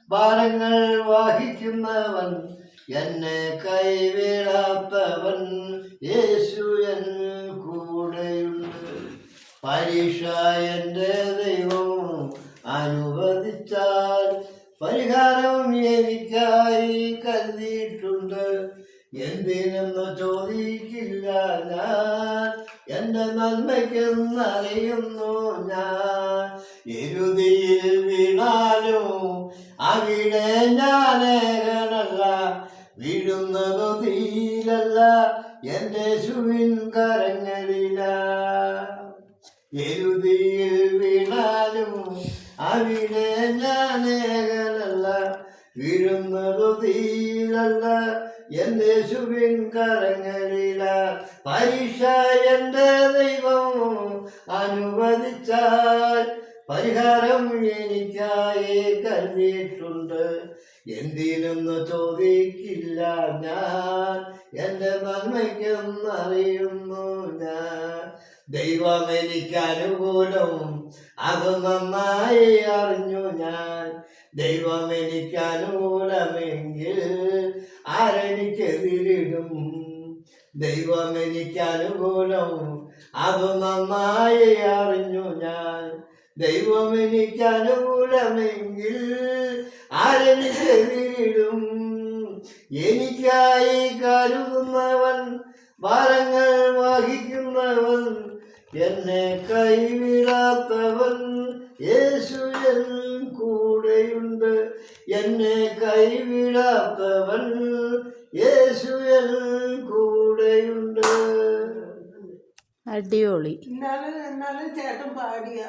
ഭാരങ്ങൾ വഹിക്കുന്നവൻ, എന്നെ കൈവിടാത്തവൻ, യേശു എൻ കൂടെയുണ്ട്. പരീക്ഷ എൻ്റെ ദൈവം അനുവദിച്ചാൽ പരിഹാരം എനിക്കായി കരുതിയിട്ടുണ്ട്. എന്തിനെന്ന് ചോദിക്കില്ല ഞാൻ, എൻ്റെ നന്മയ്ക്കെന്നറിയുന്നു ഞാൻ. എരുതിയിൽ വീണാലും അവിടെ ഞാനേകനല്ല, വീഴുന്നതു തീരല്ല, എൻ്റെ യേശുവിൻ കരങ്ങളില. എരുതിയിൽ വീണാലും അവിടെ ഞാനേകനല്ല, വീഴുന്നതു തീരല്ല, എൻ്റെ യേശുവിൻ കരങ്ങളില. പരീക്ഷ എൻ്റെ ദൈവം അനുവദിച്ചാൽ പരിഹാരം എനിക്കായി കരുതിയിട്ടുണ്ട്. എന്തിനെന്ന് ചോദിക്കില്ല ഞാൻ, എൻ്റെ നന്മയ്ക്കെന്നറിയുന്നു ഞാൻ. ദൈവം എനിക്ക് അനുകൂലം, അത് നന്നായി അറിഞ്ഞു ഞാൻ. ദൈവം എനിക്ക് അനുകൂലമെങ്കിൽ ആരെനിക്കെതിരിടും. ദൈവം എനിക്ക് അനുകൂലം, അത് നന്നായി അറിഞ്ഞു ഞാൻ. ദൈവം എനിക്ക് അനുകൂലമെങ്കിൽ ആരെനിക്കെതിരിടും. എനിക്കായി കരുതുന്നവൻ, ഭാരങ്ങൾ വഹിക്കുന്നവൻ, എന്നെ കൈവിടാത്തവൻ, യേശു എൻ കൂടെയുണ്ട്. എന്നെ കൈവിടാത്തവൻ, യേശു എൻ കൂടെയുണ്ട്. അടിപൊളി. എന്നാലും ചേട്ടൻ പാടിയ